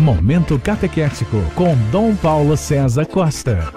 Momento Catequético com Dom Paulo César Costa.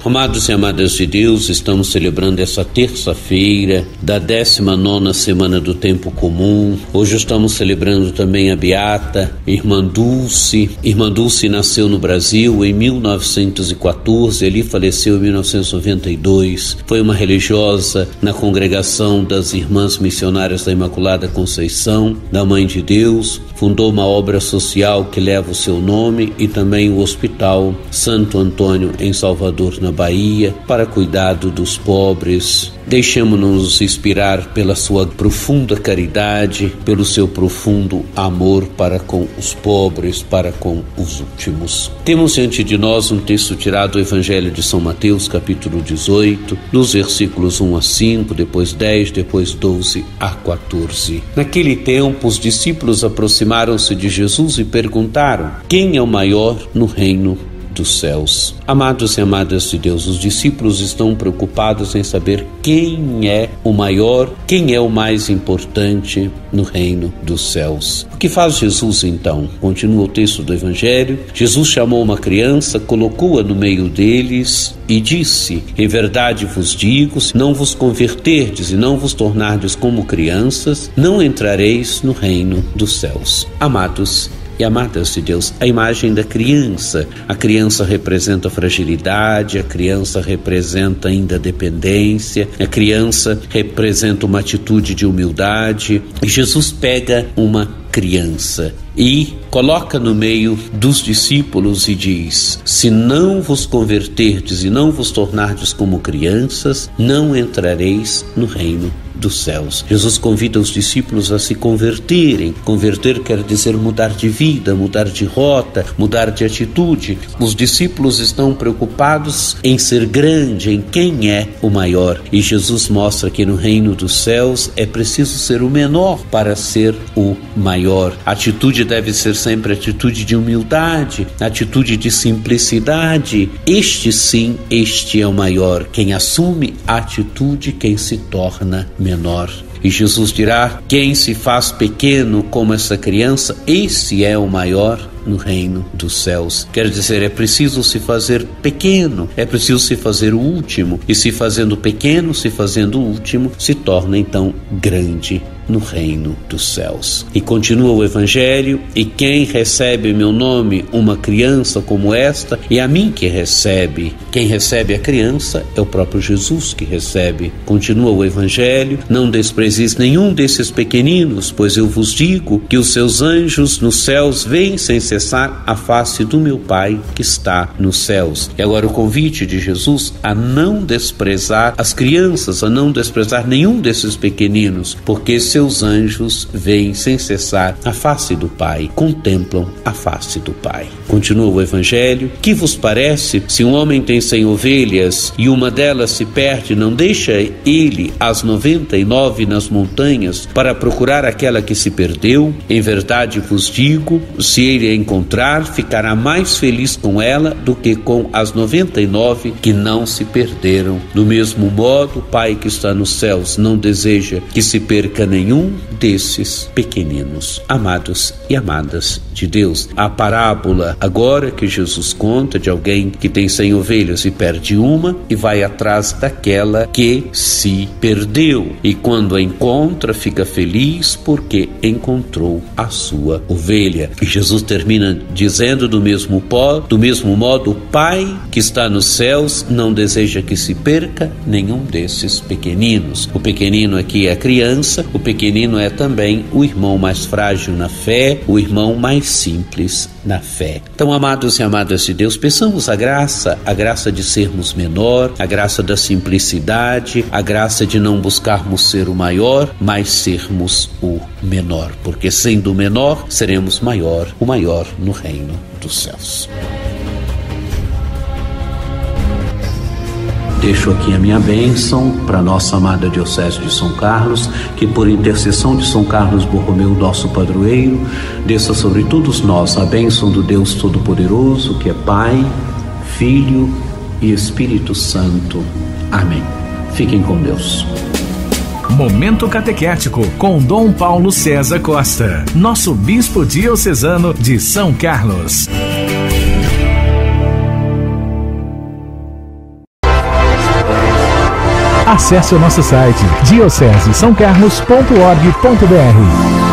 Amados e amadas de Deus, estamos celebrando essa terça-feira da 19ª semana do tempo comum. Hoje estamos celebrando também a beata Irmã Dulce. Irmã Dulce nasceu no Brasil em 1914, ali faleceu em 1992. Foi uma religiosa na congregação das Irmãs Missionárias da Imaculada Conceição, da Mãe de Deus. Fundou uma obra social que leva o seu nome e também o Hospital Santo Antônio em Salvador, na Bahia, para cuidado dos pobres. Deixemos-nos inspirar pela sua profunda caridade, pelo seu profundo amor para com os pobres, para com os últimos. Temos diante de nós um texto tirado do Evangelho de São Mateus, capítulo 18, dos versículos 1 a 5, depois 10, depois 12 a 14. Naquele tempo, os discípulos aproximaram-se de Jesus e perguntaram: quem é o maior no reino dos céus? Amados e amadas de Deus, os discípulos estão preocupados em saber quem é o maior, quem é o mais importante no reino dos céus. O que faz Jesus então? Continua o texto do Evangelho. Jesus chamou uma criança, colocou-a no meio deles e disse: em verdade vos digo, se não vos converterdes e não vos tornardes como crianças, não entrareis no reino dos céus. Amados e amadas de Deus, a imagem da criança. A criança representa fragilidade, a criança representa ainda dependência, a criança representa uma atitude de humildade. E Jesus pega uma criança e coloca no meio dos discípulos e diz: se não vos converterdes e não vos tornardes como crianças, não entrareis no reino dos céus. Jesus convida os discípulos a se converterem. Converter quer dizer mudar de vida, mudar de rota, mudar de atitude. Os discípulos estão preocupados em ser grande, em quem é o maior. E Jesus mostra que no reino dos céus é preciso ser o menor para ser o maior. A atitude deve ser sempre atitude de humildade, atitude de simplicidade. Este sim, este é o maior. Quem assume a atitude, quem se torna menor. E Jesus dirá: quem se faz pequeno como essa criança, esse é o maior no reino dos céus. Quer dizer, é preciso se fazer pequeno, é preciso se fazer o último, e se fazendo pequeno, se fazendo o último, se torna então grande no reino dos céus. E continua o Evangelho: e quem recebe meu nome, uma criança como esta, e a mim que recebe. Quem recebe a criança é o próprio Jesus que recebe. Continua o Evangelho: não desprezeis nenhum desses pequeninos, pois eu vos digo que os seus anjos nos céus veem sem cessar a face do meu Pai que está nos céus. E agora o convite de Jesus a não desprezar as crianças, a não desprezar nenhum desses pequeninos, porque seus anjos veem sem cessar a face do Pai, contemplam a face do Pai. Continua o Evangelho: que vos parece, se um homem tem 100 ovelhas e uma delas se perde, não deixa ele as 99 nas montanhas para procurar aquela que se perdeu? Em verdade vos digo, se ele a encontrar, ficará mais feliz com ela do que com as 99 que não se perderam. Do mesmo modo, o Pai que está nos céus não deseja que se perca nenhum desses pequeninos. Amados e amadas de Deus, a parábola agora que Jesus conta de alguém que tem 100 ovelhas e perde uma e vai atrás daquela que se perdeu, e quando a encontra fica feliz porque encontrou a sua ovelha. E Jesus termina dizendo: do mesmo modo, o Pai que está nos céus não deseja que se perca nenhum desses pequeninos. O pequenino aqui é a criança, o pequenino é também o irmão mais frágil na fé, o irmão mais simples na fé. Então, amados e amadas de Deus, peçamos a graça de sermos menor, a graça da simplicidade, a graça de não buscarmos ser o maior, mas sermos o menor, porque sendo o menor, seremos o maior no reino dos céus. Deixo aqui a minha bênção para nossa amada Diocese de São Carlos, que por intercessão de São Carlos Borromeu, nosso padroeiro, desça sobre todos nós a bênção do Deus Todo-Poderoso, que é Pai, Filho e Espírito Santo. Amém. Fiquem com Deus. Momento Catequético com Dom Paulo César Costa, nosso bispo diocesano de São Carlos. Acesse o nosso site diocesesaocarlos.org.br.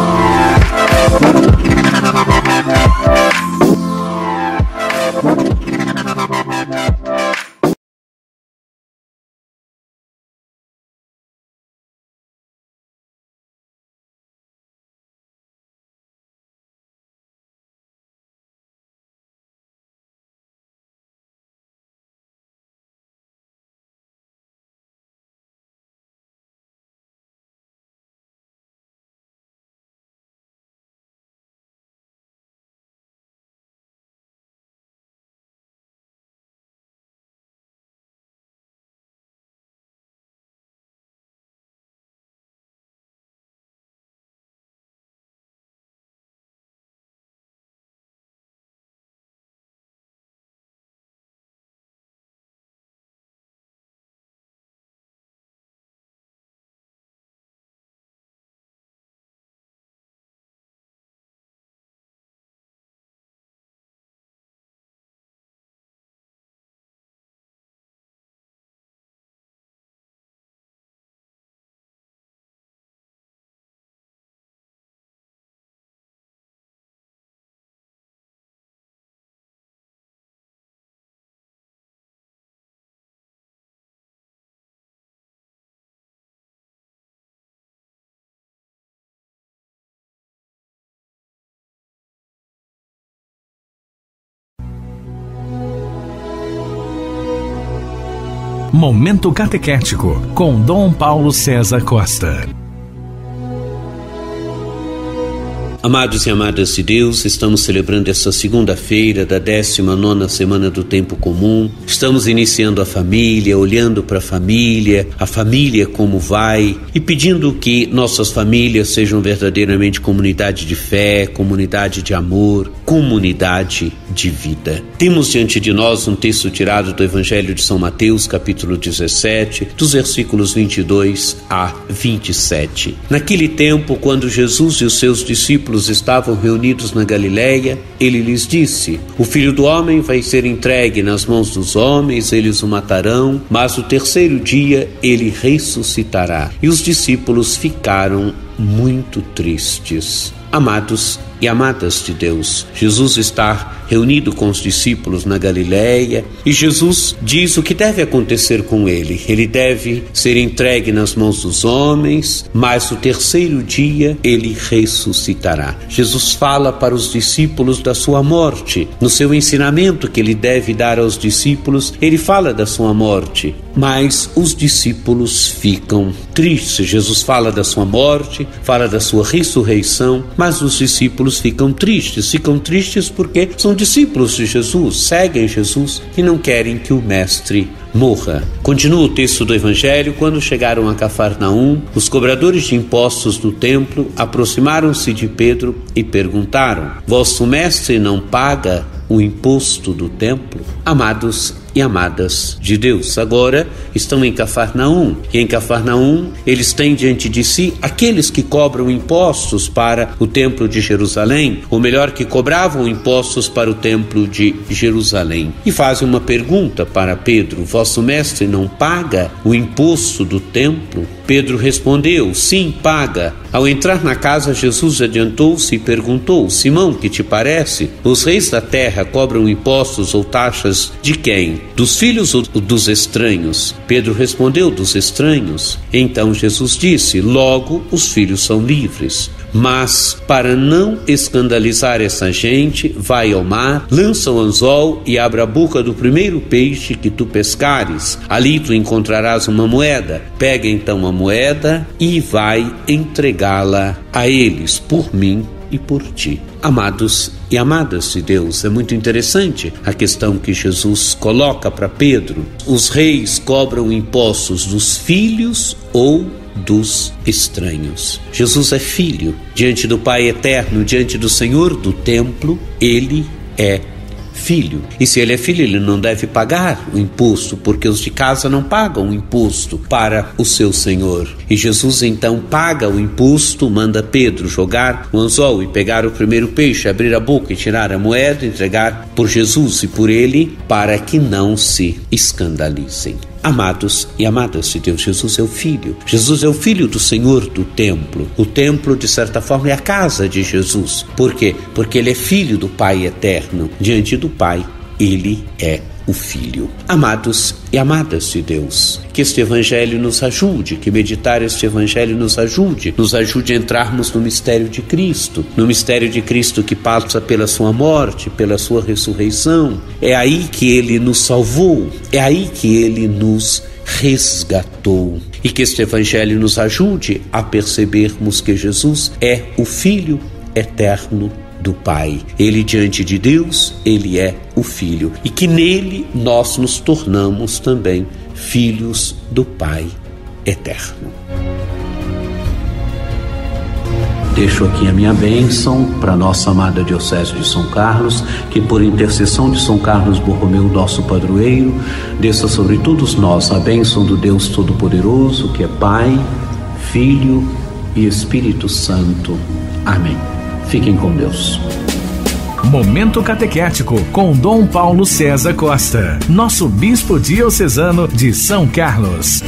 Momento Catequético com Dom Paulo César Costa. Amados e amadas de Deus, estamos celebrando essa segunda-feira da 19ª semana do tempo comum. Estamos iniciando a família, olhando para a família como vai e pedindo que nossas famílias sejam verdadeiramente comunidade de fé, comunidade de amor, comunidade de vida. Temos diante de nós um texto tirado do Evangelho de São Mateus, capítulo 17, dos versículos 22 a 27. Naquele tempo, quando Jesus e os seus discípulos estavam reunidos na Galileia, ele lhes disse: o Filho do Homem vai ser entregue nas mãos dos homens, eles o matarão, mas o terceiro dia ele ressuscitará. E os discípulos ficaram muito tristes. Amados e amadas de Deus, Jesus está reunido com os discípulos na Galileia e Jesus diz o que deve acontecer com ele. Ele deve ser entregue nas mãos dos homens, mas o terceiro dia ele ressuscitará. Jesus fala para os discípulos da sua morte. No seu ensinamento que ele deve dar aos discípulos, ele fala da sua morte, mas os discípulos ficam tristes. Jesus fala da sua morte, fala da sua ressurreição, mas os discípulos ficam tristes porque são discípulos de Jesus, seguem Jesus e não querem que o mestre morra. Continua o texto do Evangelho. Quando chegaram a Cafarnaum, os cobradores de impostos do templo aproximaram-se de Pedro e perguntaram: vosso mestre não paga o imposto do templo? Amados e amadas de Deus, agora estão em Cafarnaum, e em Cafarnaum eles têm diante de si aqueles que cobram impostos para o templo de Jerusalém, ou melhor, que cobravam impostos para o templo de Jerusalém, e fazem uma pergunta para Pedro: vosso mestre não paga o imposto do templo? Pedro respondeu: sim, paga. Ao entrar na casa, Jesus adiantou-se e perguntou: Simão, que te parece? Os reis da terra cobram impostos ou taxas de quem? Dos filhos ou dos estranhos? Pedro respondeu: dos estranhos. Então Jesus disse: logo os filhos são livres. Mas, para não escandalizar essa gente, vai ao mar, lança o anzol e abre a boca do primeiro peixe que tu pescares. Ali tu encontrarás uma moeda. Pega então a moeda e vai entregá-la a eles, por mim e por ti. Amados e amadas de Deus, é muito interessante a questão que Jesus coloca para Pedro. Os reis cobram impostos dos filhos ou dos estranhos. Jesus é filho. Diante do Pai eterno, diante do Senhor do templo, ele é filho. E se ele é filho, ele não deve pagar o imposto, porque os de casa não pagam o imposto para o seu senhor. E Jesus então paga o imposto, manda Pedro jogar o anzol e pegar o primeiro peixe, abrir a boca e tirar a moeda, entregar por Jesus e por ele, para que não se escandalizem. Amados e amadas de Deus, Jesus é o Filho. Jesus é o Filho do Senhor do templo. O templo, de certa forma, é a casa de Jesus. Por quê? Porque ele é filho do Pai eterno. Diante do Pai, ele é o Filho. Amados e amadas de Deus, que este Evangelho nos ajude, que meditar este Evangelho nos ajude a entrarmos no mistério de Cristo, que passa pela sua morte, pela sua ressurreição. É aí que ele nos salvou, é aí que ele nos resgatou. E que este Evangelho nos ajude a percebermos que Jesus é o Filho eterno do Pai. Ele, diante de Deus, ele é o Filho, e que nele nós nos tornamos também filhos do Pai eterno. Deixo aqui a minha bênção para nossa amada Diocese de São Carlos, que por intercessão de São Carlos Borromeu, nosso padroeiro, desça sobre todos nós a bênção do Deus Todo-Poderoso, que é Pai, Filho e Espírito Santo. Amém. Fiquem com Deus. Momento Catequético com Dom Paulo César Costa, nosso bispo diocesano de São Carlos.